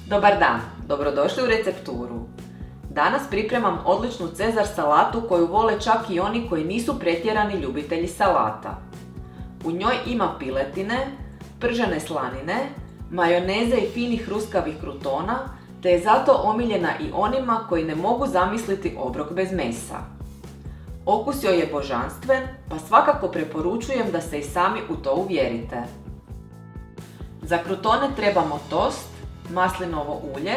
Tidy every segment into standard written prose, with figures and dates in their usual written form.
Dobar dan, dobrodošli u recepturu. Danas pripremam odličnu cezar salatu koju vole čak i oni koji nisu pretjerani ljubitelji salata. U njoj ima piletine, pržene slanine, majoneze i finih hruskavih krutona, te je zato omiljena i onima koji ne mogu zamisliti obrok bez mesa. Okus joj je božanstven, pa svakako preporučujem da se i sami u to uvjerite. Za krutone trebamo tost, maslinovo ulje,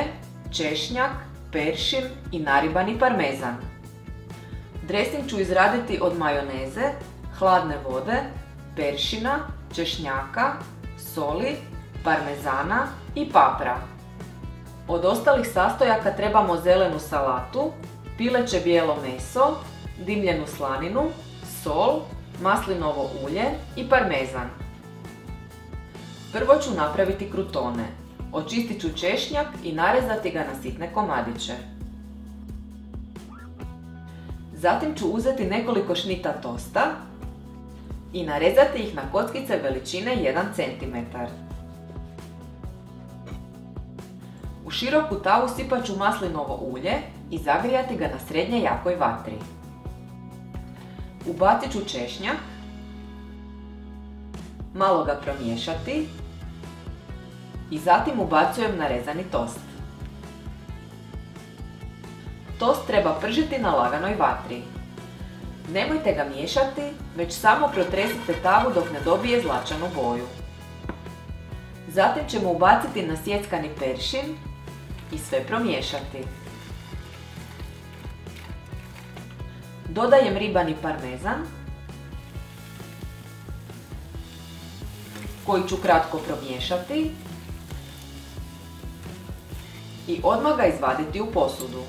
češnjak, peršin i naribani parmezan. Dresing ću izraditi od majoneze, hladne vode, peršina, češnjaka, soli, parmezana i papra. Od ostalih sastojaka trebamo zelenu salatu, pileće bijelo meso, dimljenu slaninu, sol, maslinovo ulje i parmezan. Prvo ću napraviti krutone. Očistit ću češnjak i narezati ga na sitne komadiće. Zatim ću uzeti nekoliko šnita tosta i narezati ih na kockice veličine 1 cm. U široku tavu sipat ću maslinovo ulje i zagrijati ga na srednje jakoj vatri. Ubacit ću češnjak, malo ga promiješati i zatim ubacujem narezani tost. Tost treba pržiti na laganoj vatri. Nemojte ga miješati, već samo protresite tavu dok ne dobije zlačanu boju. Zatim ćemo ubaciti nasjeckani peršin i sve promiješati. Dodajem ribani parmezan koji ću kratko promiješati i odmah ga izvaditi u posudu.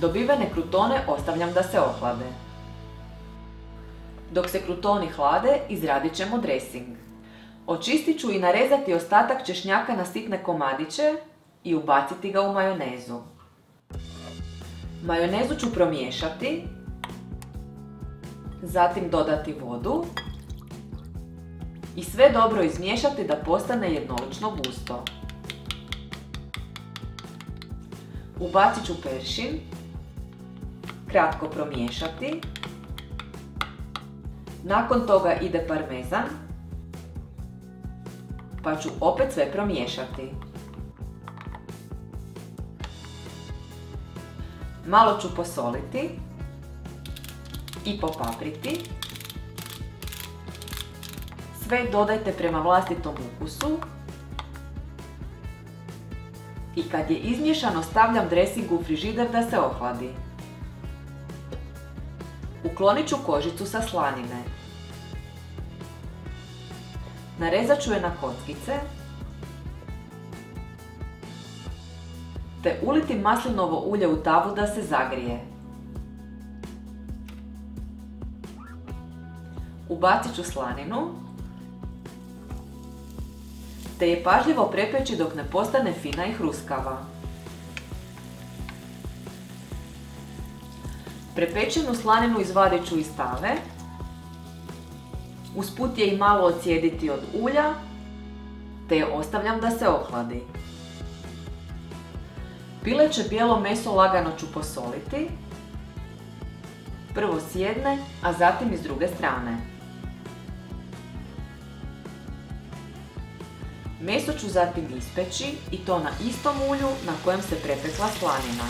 Dobivene krutone ostavljam da se ohlade. Dok se krutoni hlade, izradit ćemo dresing. Očistit ću i narezati ostatak češnjaka na sitne komadiće i ubaciti ga u majonezu. Majonezu ću promiješati, zatim dodati vodu i sve dobro izmiješati da postane jednolično gusto. Ubacit ću peršin, kratko promiješati, nakon toga ide parmezan, pa ću opet sve promiješati. Malo ću posoliti i popapriti. Sve dodajte prema vlastitom ukusu i kad je izmiješano stavljam dresing u frižider da se ohladi. Uklonit ću kožicu sa slanine. Narezat ću je na kockice te uliti maslinovo ulje u tavu da se zagrije. Ubacit ću slaninu te je pažljivo prepeći dok ne postane fina i hruskava. Prepečenu slaninu izvadit ću iz tave. Usput je i malo ocijediti od ulja te je ostavljam da se ohladi. Pileće bijelo meso lagano ću posoliti, prvo s jedne, a zatim i s druge strane. Meso ću zatim ispeći i to na istom ulju na kojem se prepekla slanina.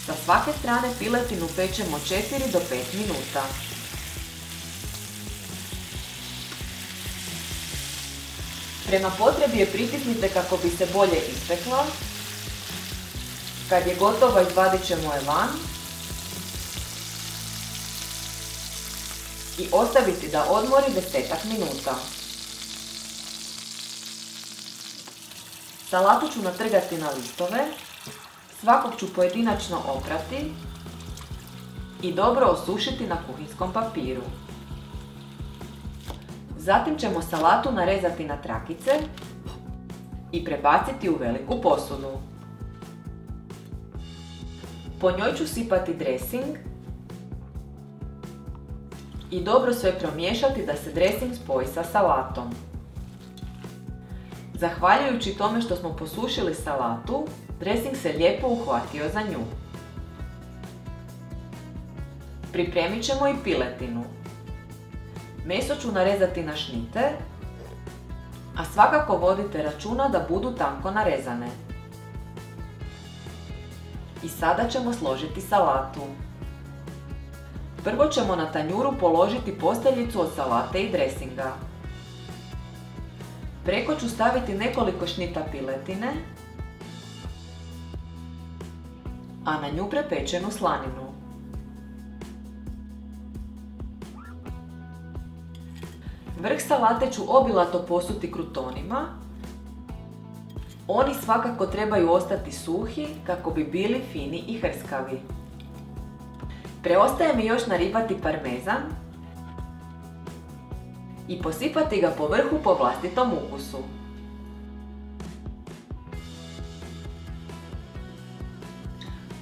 Sa svake strane piletinu pečemo 4 do 5 minuta. Prema potrebi je pritisnite kako bi se bolje ispekla. Kad je gotova, izvadit ćemo je van i ostaviti da odmori 10 minuta. Salatu ću natrgati na listove, svakog ću pojedinačno oprati i dobro osušiti na kuhinskom papiru. Zatim ćemo salatu narezati na trakice i prebaciti u veliku posudu. Po njoj ću sipati dresing i dobro sve promiješati da se dresing spoji sa salatom. Zahvaljujući tome što smo posušili salatu, dresing se lijepo uhvatio za nju. Pripremit ćemo i piletinu. Meso ću narezati na šnite, a svakako vodite računa da budu tanko narezane. I sada ćemo složiti salatu. Prvo ćemo na tanjuru položiti posteljicu od salate i dresinga. Preko ću staviti nekoliko šnita piletine, a na nju prepečenu slaninu. Vrh salate ću obilato posuti krutonima. Oni svakako trebaju ostati suhi kako bi bili fini i hrskavi. Preostaje mi još naribati parmezan i posipati ga po vrhu po vlastitom ukusu.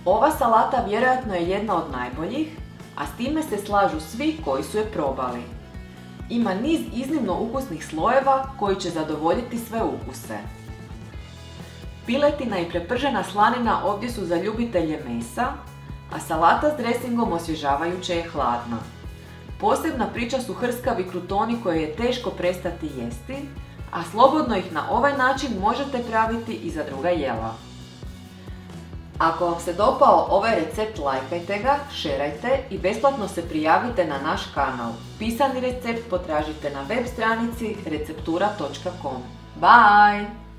Ova salata vjerojatno je jedna od najboljih, a s time se slažu svi koji su je probali. Ima niz iznimno ukusnih slojeva koji će zadovoljiti sve ukuse. Piletina i prepržena slanina ovdje su za ljubitelje mesa, a salata s dresingom osvježavajuće je hladna. Posebna priča su hrskavi krutoni koje je teško prestati jesti, a slobodno ih na ovaj način možete praviti i za druga jela. Ako vam se dopao ovaj recept, lajkajte ga, šerajte i besplatno se prijavite na naš kanal. Pisani recept potražite na web stranici receptura.com. Bye!